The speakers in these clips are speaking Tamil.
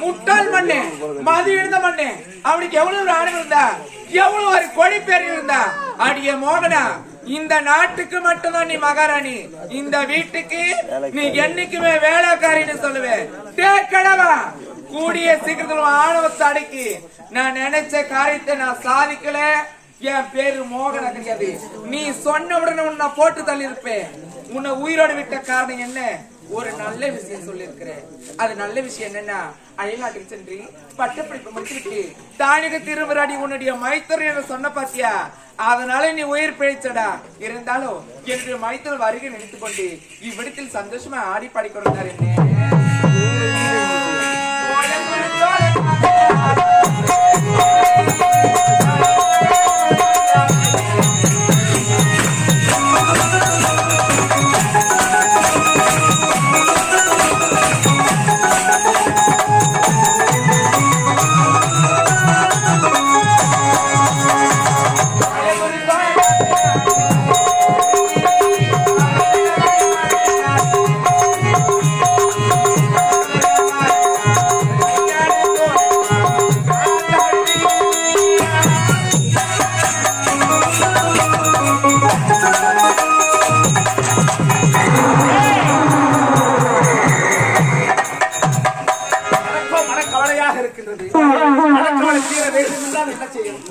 முட்டாள் மண்ணு மது இருந்த மண்ணு அவனுக்கு எவ்வளவு ஒரு ஆணவம் இருந்தா எவ்வளவு ஒரு கொடி பேர் இருந்தா அடிய மோகனா இந்த நாட்டுக்கு மட்டும்தான் நீ மகாராணி இந்த வீட்டுக்கு நீ என்னைக்குமே வேலைக்காரின்னு சொல்லுவேன் கடவா கூடிய சீக்கிரத்துல ஆணவத்தை அடக்கி நான் நினைச்ச காரியத்தை நான் சாதிக்கல என் பேரு மோகனா கிடையாது நீ சொன்ன உடனே உன்னை போட்டு தள்ளி இருப்பேன் உன்னை உயிரோடு விட்ட காரணம் என்ன ஒரு நல்ல விஷயம் சொல்லி இருக்கிறேன் அது நல்ல விஷயம் என்னன்னா அயல்நாட்டுக்கு சென்று பட்டப்படிப்பு முடிச்சுட்டு தானிக திருவராடி உன்னுடைய மைத்தர் என்று சொன்ன பாத்தியா அதனால நீ உயிர் பிழைச்சடா இருந்தாலும் என்னுடைய மைத்தர் வருகை நினைத்துக் கொண்டு இவ்விடத்தில் சந்தோஷமா ஆடி பாடிக்கொண்டார் என்ன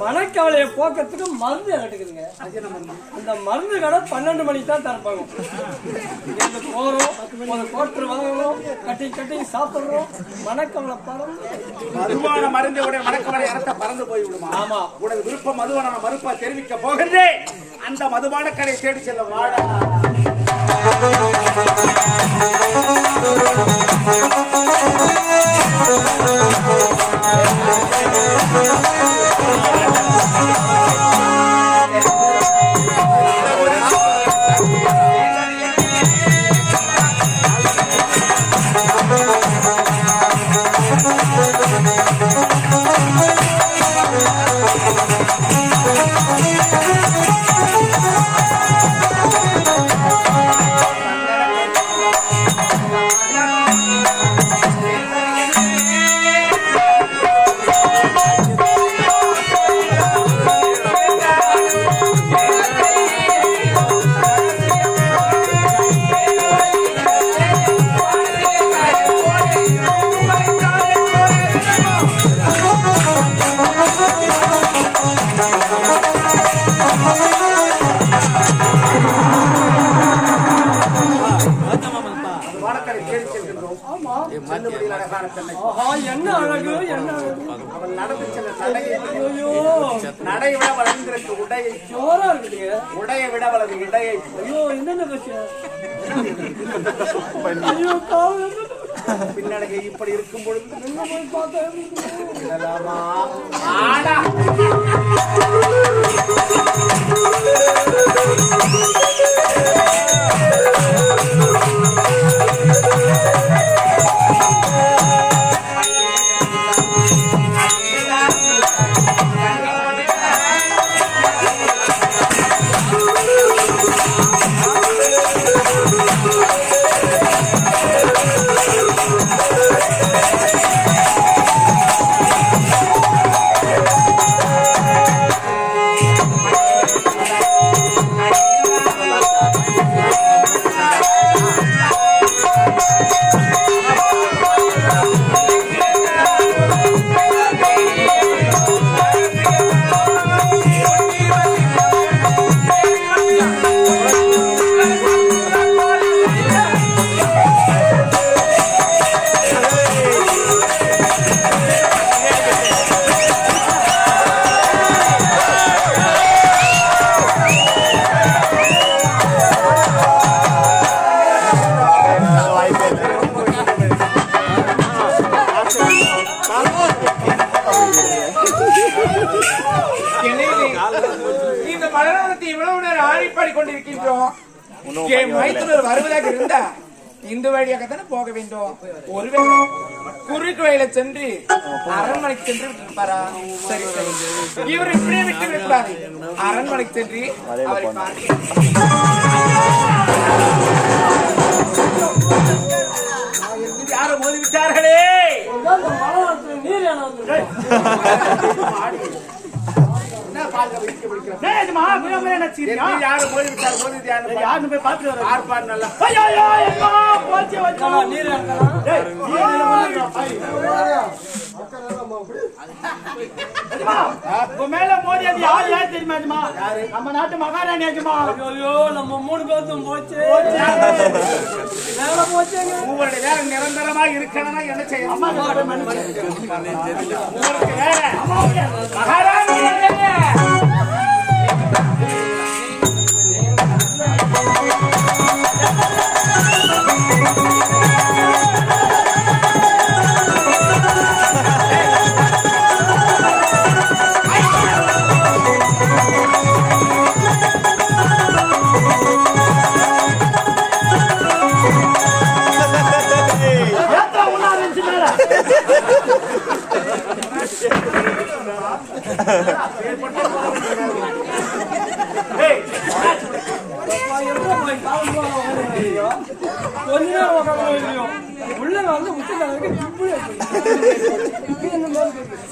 மனக்கவலையை போக்கிறதுக்கு மருந்து கட்டுக்குதுங்க. அந்த மருந்து கடை 12 மணிக்கு தான் திறப்பாங்க. போறோம், ஒரு கோட்டர் வாங்குறோம், கட்டி சாப்பிடுறோம். மனக்கவலை மதுவான மருந்து மனக்கவலை அரச பறந்து போய் விடுமா? ஆமா, உனது விருப்பம் மதுவான மறுப்பா தெரிவிக்க போகிறேன். அந்த மதுபான கடை தேடி செல்ல வாட என்ன அழகு என்ன அவன் நடந்து செல்ல நடையை விட வளர்ந்திருக்கு உடையை ஜோரா இருக்குது உடையை விட வளர்ந்து இடையை ஐயோ என்னென்ன விஷயம் பின்னடகை இப்படி இருக்கும் பொழுது என்ன போய் பார்த்தேன் இந்த மலரானத்தை இவ்வளவு நேரம் ஆடிப்பாடி கொண்டிருக்கின்றோம். என் மைத்துனர் வருவதாக இருந்தா இந்த வழியாகத்தானே போக வேண்டும். ஒருவேளை குறுக்கு வழியில சென்று அரண்மனைக்கு சென்று விட்டுப்பாரா? சரி சரி, இவர் இப்படியே விட்டு விடக்கூடாது. அரண்மனைக்கு சென்று அவரை பார்க்க மேல மோடி அது யார் யார் தெரியுமா? நம்ம நாட்டு மகாராணி ஆச்சுமா. ஐயோ நம்ம 3 பேரும் போச்சு. உங்களுடைய வேலை நிரந்தரமா இருக்கணும்னா என்ன செய்யணும்? மகாராணி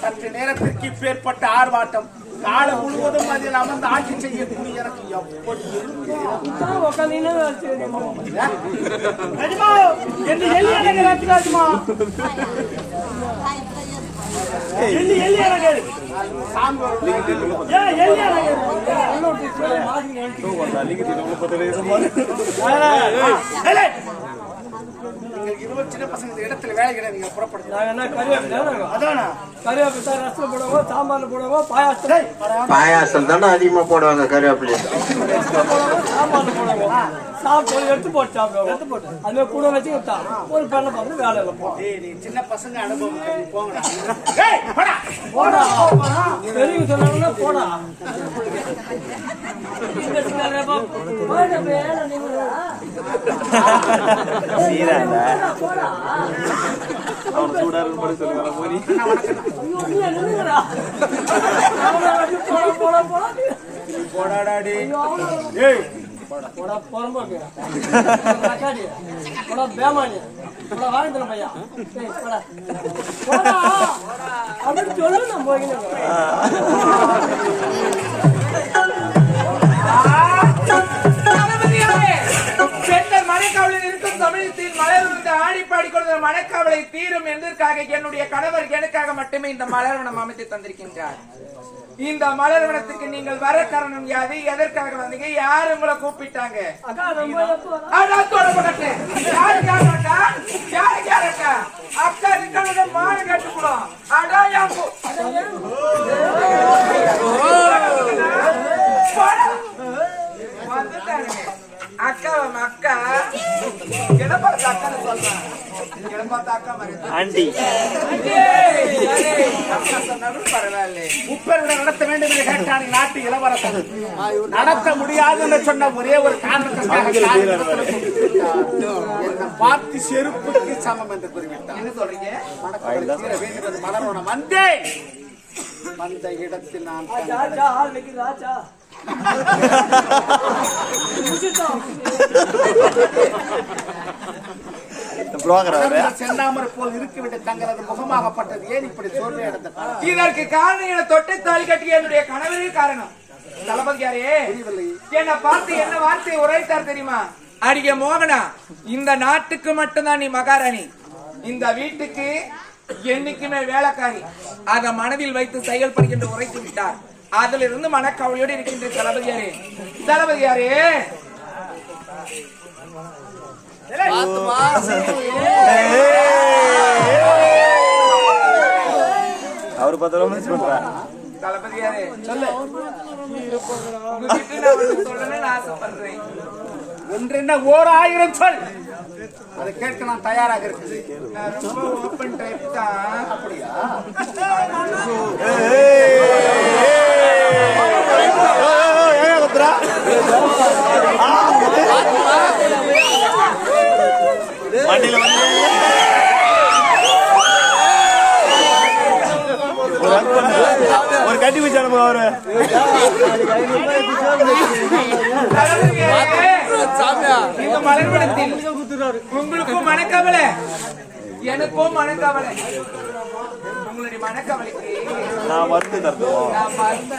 சற்று நேரத்திற்கு பேர்பட்ட ஆர்ப்பாட்டம் காலம் முழுவதும் அதில் அமர்ந்து ஆட்சி செய்யக்கூடிய எனக்கு சின்ன பசங்க இடத்துல வேலை கிடையாது. நீங்க பாயாசம் தானே அதிகமா போடுவாங்க கருவேப்பிலை. எடுத்து போட்டு அது கூட வச்சு ஒரு பண்ண பார்த்து வேலை சின்ன பசங்க அனுபவம் போங்க பெரியவங்க சொன்னாங்கன்னா போடா. சொல்லு நான் போகிறேன். மனக்காவலில் இருக்கும் சமயத்தில் மலர் வந்து ஆடி பாடிக்கொண்டு மனக்காவலை தீரும் என்பதற்காக என்னுடைய கணவர் எனக்காக மட்டுமே இந்த மலர்வனம் அமைத்து தந்திருக்கின்றார். இந்த மலர்வனத்துக்கு நீங்கள் வர காரணம் யாது? எதற்காக வந்தீங்க? யாரு உங்களை கூப்பிட்டாங்க? அக்கா இருக்க மாடு கட்டுக்கூடும். அக்கா அக்கா என்ன பார்த்து அக்கான்னு சொல்றேன். என்ன பார்த்து அக்கா மாதிரி பரவாயில்ல. முப்பெருடன் நடத்த வேண்டும் என்று கேட்டான் நாட்டு இளவரசன். நடத்த முடியாது என்று சொன்ன ஒரே ஒரு காரணத்திற்காக பார்த்து செருப்புக்கு சமம் என்று கூறிவிட்டார். என்ன சொல்றீங்க? மலர்வனம் வந்தேன். வந்த இடத்தில் நான் செந்தாமரை போல் இருக்கிவிட்டு தங்களது முகமாகப்பட்டது ஏன் இப்படி சோர்வை அடைந்தார்? இதற்கு காரணம் என தொட்டை தாலி கட்டிய என்னுடைய கணவரே காரணம். தளபதியாரே என்ன பார்த்து என்ன வார்த்தையை உரைத்தார் தெரியுமா? அடிய மோகனா, இந்த நாட்டுக்கு மட்டும்தான் நீ மகாராணி, இந்த வீட்டுக்கு என்னைக்குமே வேலைக்காரி. அதை மனதில் வைத்து செயல்படுகின்ற உரைத்து விட்டார். அதிலிருந்து மனக்கவலையோடு இருக்கின்ற தளபதியாரே. தளபதியாரே அவரு 10 ரூபாய் பண்றாரு. தளபதியாரே சொல்லு. உங்ககிட்ட நான் சொல்லணும்னு ஆசைப்படுறேன். ஒன்றென்ன 1000 சொல். அதை கேட்க நான் தயாராக இருக்குது. நான் ரொம்ப ஓப்பன் டைப் தான். அப்படியா? வண்டியில ஒரு கட்டி வச்சு அனுப்ப அவரு. இந்த மலர்வனத்தில் உங்களுக்கும் மனக்கவலை, எனக்கும் மனக்கவலை. உங்களுடைய மனக்கவலைக்கு நான் மருந்து தருவோம். நான் மருந்து